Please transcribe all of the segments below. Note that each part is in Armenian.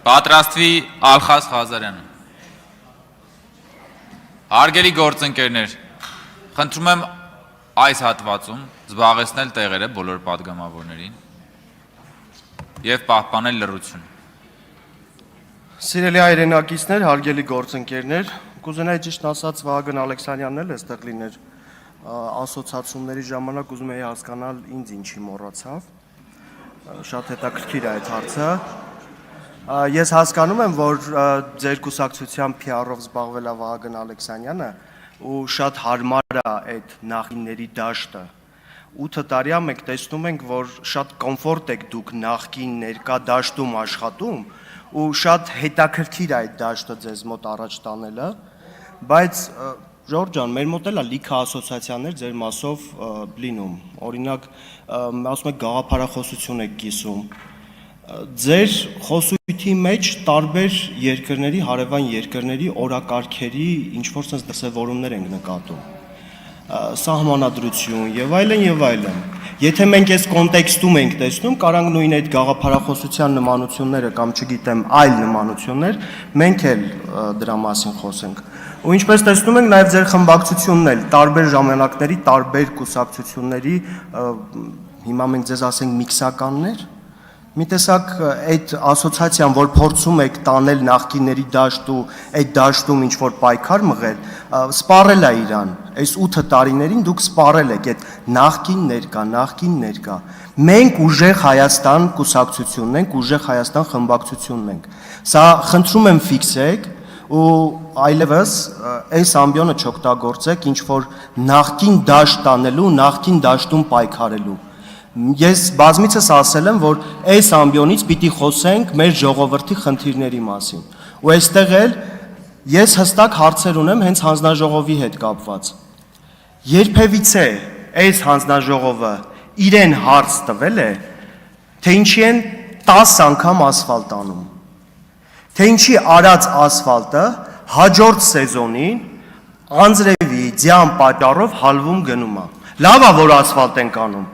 Պատրաստվի Ալխաս Ղազարյանը։ Հարգելի գործընկերներ, խնդրում եմ այս հատվածում զբաղեցնել տեղերը բոլոր պատգամավորներին և պահպանել լռություն։ Սիրելի հայրենակիցներ, հարգելի գործընկերներ, կուզենայի ճիշտ ասած Վահագն Ալեքսանյանն էլ էստեղ լիներ ասոցիացիաների ժամանակ, ուզում էի հասկանալ ինձ ինչի մոռացավ, շատ հետաքրքիր է այդ հարցը։ Ես հասկանում եմ, որ ձեր կուսակցության PR-ով զբաղվել է Վահագն Ալեքսանյանը ու շատ հարմար է այդ նախկինների դաշտը։ 8 տարի մենք տեսնում ենք, որ շատ կոմֆորտ եք դուք նախկին ներկա դաշտում աշխատում ու շատ հետաքրքիր է այդ դաշտը ձեզ մոտ առաջ տանելը, բայց Ժորժ ջան, մեր մոտ էլ է լիքը ասոցիացիաներ ձեր մասով լինում։ Օրինակ, ասում եք գաղափարախոսություն եք կիսում։ Ձեր խոսույթի մեջ տարբեր երկրների, հարևան երկրների օրակարգերի ինչ-որ sense դրսևորումներ ենք նկատում։ Սահմանադրություն եւ այլն։ Եթե մենք այս կոնտեքստում ենք տեսնում, կարանք նույն այդ գաղափարախոսության նմանությունները կամ չգիտեմ այլ նմանություններ, մենք էլ դրա մասին խոսենք։ Ու ինչպես տեսնում ենք, նաև ձեր խմբակցությունն էլ տարբեր ժամանակների, տարբեր կուսակցությունների, հիմա մենք ձեզ ասենք միքսականներ, մի տեսակ այդ ասոցիացիան, որ փորձում եք տանել նախկինների դաշտ ու այդ դաշտում ինչ-որ պայքար մղել, սպառել է իրան, այս 8 տարիներին դուք սպառել եք այդ նախկին ներկա։ Մենք ուժեղ Հայաստան կուսակցությունն ենք, ուժեղ Հայաստան խմբակցությունն ենք։ Սա խնդրում եմ ֆիքսեք ու այլևս այս ամբիոնը չօգտագործեք ինչ-որ նախկին դաշտ տանելու, նախկին դաշտում պայքարելու։ Ես բազմիցս ասել եմ, որ այս ամբիոնից պիտի խոսենք մեր ժողովրդի խնդիրների մասին։ Ու այստեղ էլ ես հստակ հարցեր ունեմ հենց հանձնաժողովի հետ կապված։ Երբևիցե այս հանձնաժողովը իրեն հարց տվել է, թե ինչի են 10 անգամ ասֆալտ անում, թե ինչի արած ասֆալտը հաջորդ սեզոնին անձրևի ձյան պատճառով հալվում գնում է։ Լավ է, որ ասֆալտ ենք անում,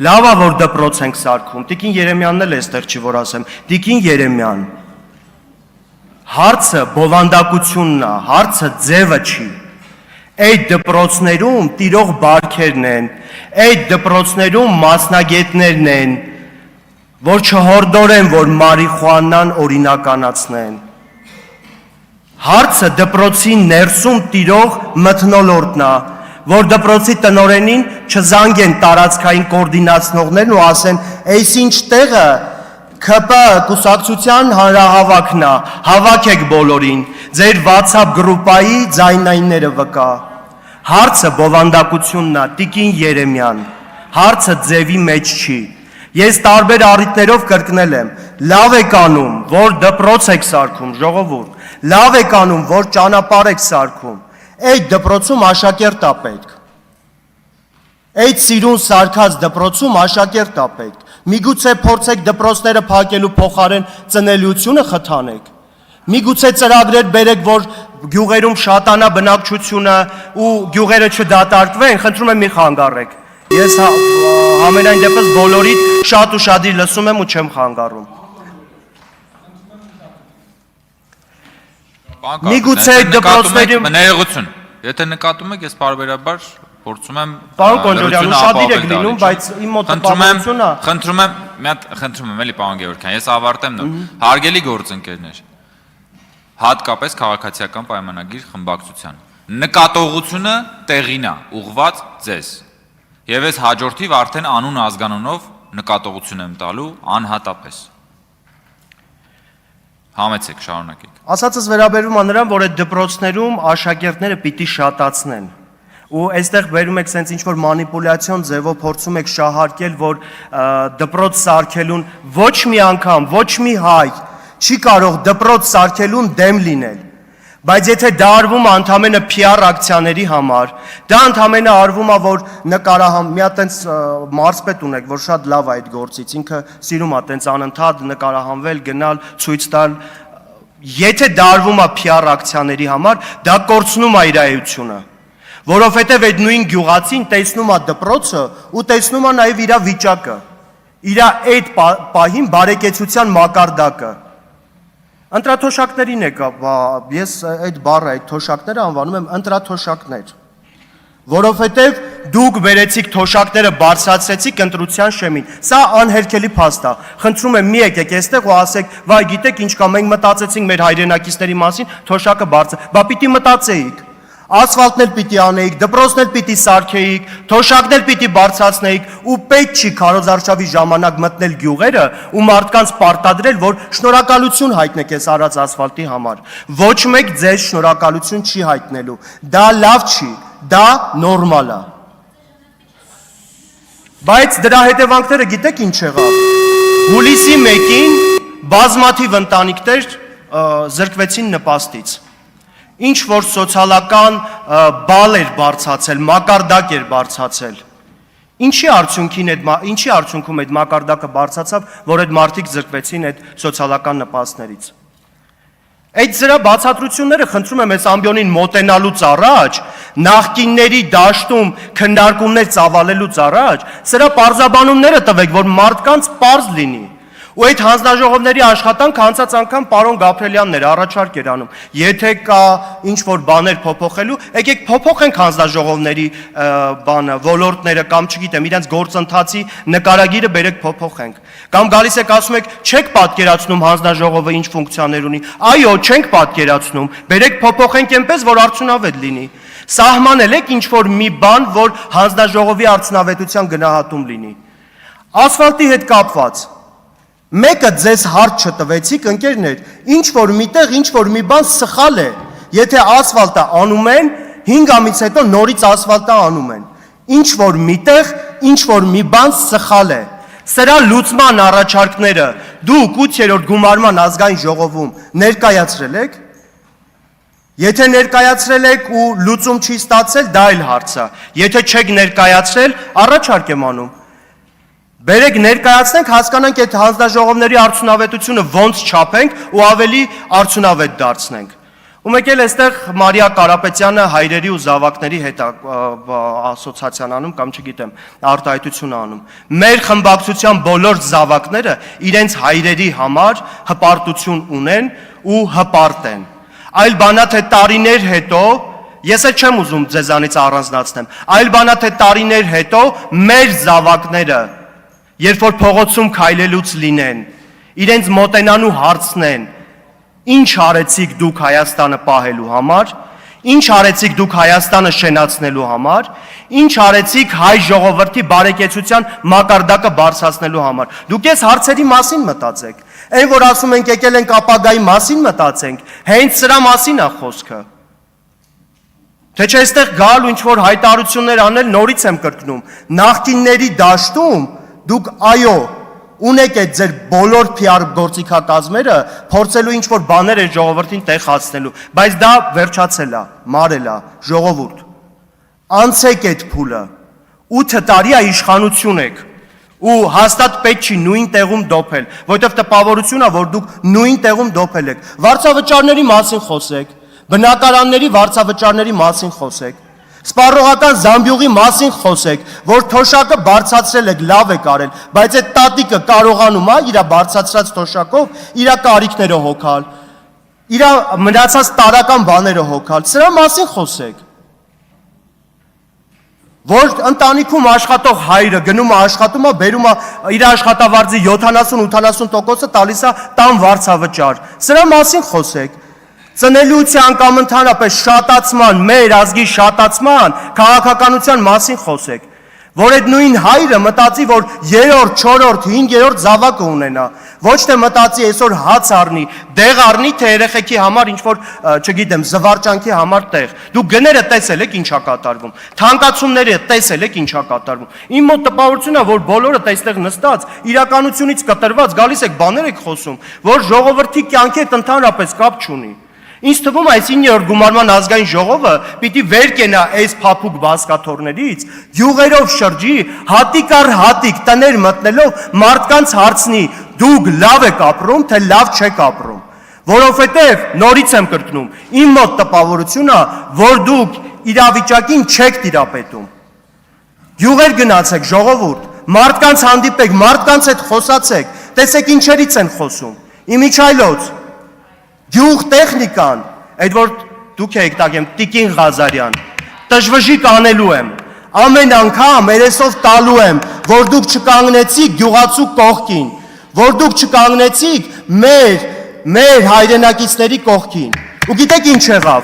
լավ է, որ դպրոց ենք սարքում, Տիկին Երեմյանն էլ էստեղ չի, որ ասեմ, Տիկին Երեմյան, հարցը բովանդակությունն է, հարցը ձևը չի, այդ դպրոցներում տիրող բարքերն են, այդ դպրոցներում մասնագետներն են, որ չհորդորեն, որ մարիխուանան օրինականացնեն, հարցը դպրոցի ներսում տիրող մթնոլորտն է, որ դպրոցի տնօրենին չզանգեն տարածքային կոորդինացնողներն ու ասեն, «Էս ինչ տեղը ՔՊ կուսակցության հանրահավաքն է, հավաքեք բոլորին, ձեր WhatsApp գրուպայի ձայնայինները վկա»։ Հարցը բովանդակությունն է, Տիկին Երեմյան, հարցը ձևի մեջ չի։ Ես տարբեր առիթներով կրկնել եմ, լավ եք անում, որ դպրոց եք սարքում, ժողովուրդ, լավ եք անում, որ ճանապարհ եք սարքում, այդ դպրոցում աշակերտ է պետք, այդ սիրուն սարքած դպրոցում աշակերտ է պետք, միգուցե փորձեք դպրոցները փակելու փոխարեն ծնելիությունը խթանեք, միգուցե ծրագրեր բերեք, որ գյուղերում շատանա բնակչությունը ու գյուղերը չդատարկվեն, խնդրում եմ մի խանգարեք, ես համենայն դեպս բոլորիդ շատ ուշադիր լսում եմ ու չեմ խանգարում։ Միգուցե դպրոցների ներողություն, եթե նկատում եք, ես բարբերաբար փորձում եմ Պարոն Կոնջորյան, ուշադիր եք լինում, բայց իմ մոտ տպավորությունն է։ Խնդրում եմ, էլի պարոն Գևորգյան, ես ավարտեմ նոր։ Հարգելի գործընկերներ, հատկապես քաղաքացիական պայմանագիր խմբակցության, նկատողությունը տեղին է, ուղղված ձեզ։ Եվ ես հաջորդիվ արդեն անուն ազգանունով նկատողություն եմ տալու անհատապես։ Համեցեք, շարունակեք։ Ասածս վերաբերում է նրան, որ այդ դպրոցներում աշակերտները պիտի շատացնեն։ Ու այստեղ բերում եք sense ինչ-որ մանիպուլյացիոն ձևով փորձում եք շահարկել, որ դպրոց սարքելուն ոչ մի անգամ, ոչ մի հայ չի կարող դպրոց սարքելուն դեմ լինել։ Բայց եթե դա արվում է ընդամենը PR ակցիաների համար, դա ընդամենը արվում է, որ նկարահան, մի հատ տենց մարզպետ ունեք, որ շատ լավ է այդ գործից, ինքը սիրում է տենց անընդհատ նկարահանվել, գնալ, ցույց տալ, եթե դա արվում է PR ակցիաների համար, դա կորցնում է իր էությունը, որովհետև այդ նույն գյուղացին տեսնում է դպրոցը ու տեսնում է նաև իր վիճակը, իր այդ պահին բարեկեցության մակարդակը։ Ընտրաթոշակներին է ես այդ բառը, այդ թոշակները անվանում եմ ընտրաթոշակներ, որովհետև դուք վերեցիք թոշակները բարձրացրեցիք ընտրության շեմին։ Սա անհերքելի փաստ է։ Խնդրում եմ մի եկեք այստեղ ու ասեք, վայ, գիտեք ինչ կա, մենք մտածեցինք մեր հայրենակիցների մասին, թոշակը բարձր։ Բա պիտի մտածեիք։ Ասֆալտն էլ պիտի անեիք, դպրոցն էլ պիտի սարքեիք, թոշակն էլ պիտի բարձրացնեիք ու պետք չի քարոզարշավի ժամանակ մտնել գյուղերը ու մարդկանց պարտադրել, որ շնորհակալություն հայտնեք այս արած ասֆալտի համար։ Ոչ մեկ ձեզ շնորհակալություն չի հայտնելու։ Դա լավ չի, դա նորմալ է։ Բայց դրա հետևանքները գիտեք ինչ եղավ։ Հուլիսի 1-ին բազմաթիվ ընտանիքներ զրկվեցին նպաստից։ Ինչ որ սոցիալական բալ էր բարձացել, մակարդակ էր բարձացել։ Ինչի արդյունքում այդ մակարդակը բարձացավ, որ այդ մարդիկ զրկվեցին այդ սոցիալական նպաստներից։ Այդ զրա բացատրությունները խնդրում եմ այս ամբիոնին մոտենալուց առաջ, նախկինների դաշտում քննարկումներ ծավալելուց առաջ, սրա պարզաբանումները տվեք, որ մարդկանց պարզ լինի։ Ու այդ հանձնաժողովների աշխատանքը անցած անգամ պարոն Գաբրելյանն էր առաջարկ էր անում։ Եթե կա ինչ-որ բաներ փոփոխելու, եկեք փոփոխենք հանձնաժողովների բանը, ոլորտները կամ չգիտեմ, իրենց գործընթացի նկարագիրը բերեք փոփոխենք։ Կամ գալիս եք ասում եք, չեք պատկերացնում հանձնաժողովը ինչ ֆունկցիաներ ունի։ Այո, չենք պատկերացնում։ Բերեք փոփոխենք այնպես, որ արդյունավետ լինի։ Սահմանել եք ինչ-որ մի բան, որ հանձնաժողովի արդյունավետության գնահատում լինի։ Ասֆալտի հետ կապված Մեկը ձեզ հարց չտվեցիք, ընկերներ, ինչ որ միտեղ, ինչ որ մի բան սխալ է, եթե ասֆալտը անում են, 5 ամիս հետո նորից ասֆալտը անում են, ինչ որ միտեղ, ինչ որ մի բան սխալ է, սրա լուծման առաջարկները դուք 8-րդ գումարման ազգային ժողովում ներկայացրել եք, եթե ներկայացրել եք ու լուծում չի ստացել, դա էլ հարց է, եթե չեք ներկայացրել, առաջարկ եմ անում, Բերեք ներկայացնենք, հասկանանք այդ հանձնաժողովների արդյունավետությունը ոնց չափենք ու ավելի արդյունավետ դարձնենք։ Ու մեկ էլ այստեղ Մարիա Կարապետյանը հայրերի ու զավակների հետ ասոցիացիան անում կամ չգիտեմ, արտահայտություն անում։ Մեր խմբակցության բոլոր զավակները իրենց հայրերի համար հպարտություն ունեն ու հպարտ են։ Այլ բանա թե տարիներ հետո Ես էլ չեմ ուզում ձեզանից առանձնացնեմ, այլ բանա թե տարիներ հետո մեր զավակները Երբ որ փողոցում քայլելուց լինեն, իրենց մոտենանու հարցնեն, ինչ արեցիք դուք Հայաստանը պահելու համար, ինչ արեցիք դուք Հայաստանը շենացնելու համար, ինչ արեցիք հայ ժողովրդի բարեկեցության մակարդակը բարձրացնելու համար։ Դուք այս հարցերի մասին մտածեք։ Այն որ ասում ենք եկել ենք ապագայի մասին մտածենք, հենց սրա մասին է խոսքը։ Թե չէ այստեղ գալ ու ինչ որ հայտարարություններ անել նորից եմ կրկնում։ Նախկինների դաշտում Դուք այո, ունեք այդ ձեր բոլոր PR գործիքակազմերը, փորձելու ինչ-որ բաներ են ժողովրդին տեղացնելու, բայց դա վերջացել է, մարել է, ժողովուրդ։ Անցեք այդ փուլը, 8 տարի է իշխանություն եք, ու հաստատ պետք չի նույն տեղում դոփել, որովհետև տպավորություն է, որ դուք նույն տեղում դոփել եք։ Վարձավճարների մասին խոսեք, բնակարանների վարձավճարների մասին խոսեք։ Սպառողական զամբյուղի մասին խոսեք, որ թոշակը բարձրացրել եք, լավ եք արել, բայց այդ տատիկը կարողանում է իր բարձրացրած թոշակով իր կարիքները հոգալ, իր մնացած տարական բաները հոգալ, սրա մասին խոսեք։ Որ ընտանիքում աշխատող հայրը գնում է աշխատում է, բերում է իր աշխատավարձի 70-80%-ը տալիս է տան վարձավճար, սրա մասին խոսեք։ Ծնելիության կամ ընդհանրապես շատացման, մեր ազգի շատացման, քաղաքականության մասին խոսեք, որ այդ նույն հայրը մտածի, որ 3-րդ, 4-րդ, 5-րդ զավակը ունենա, ոչ թե մտածի այսօր հաց առնի, դեղ առնի, թե երեխեքի համար ինչ-որ, չգիտեմ, զվարճանքի համար տեղ։ Դուք գները տեսել եք ինչա կատարվում, թանկացումները տեսել եք ինչա կատարվում։ Իմ մոտ տպավորությունն է, որ բոլորը այստեղ նստած, իրականությունից կտրված գալիս եք բաներ եք խոսում, որ ժողովրդի կյանքի հետ ընդհանրապես կապ չունի։ Ինձ թվում է այս 9-րդ գումարման ազգային ժողովը պիտի վեր կենա այս փափուկ բազկաթոռներից, յուղերով շրջի, հատիկ առ հատիկ տներ մտնելով մարդկանց հարցնի, դուք լավ եք ապրում, թե լավ չեք ապրում, որովհետև նորից եմ կրկնում, իմ մոտ տպավորությունն է, որ դուք իրավիճակին չեք տիրապետում։ Յուղեր գնացեք, ժողովուրդ, մարդկանց հանդիպեք, մարդկանց հետ խոսացեք, տեսեք ինչերից են խոսում։ Իմիջայլոց Գյուղ տեխնիկան, այդ որ դուք եք տակեմ Տիկին Ղազարյան, տժվժի կանելու եմ, ամեն անգամ երեսով տալու եմ, որ դուք չկանգնեցիք գյուղացու կողքին, որ դուք չկանգնեցիք մեր հայրենակիցների կողքին, ու գիտեք ինչ եղավ,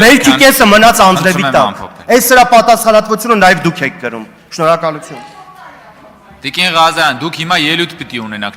բերքի կեսը մնաց Անդրևի տակ, այս սրա պատասխանատվությունը նաև դուք եք կրում, շնորհակալություն։ Տիկին Ղազարյան, դուք հիմա ելույթ պիտի ունենաք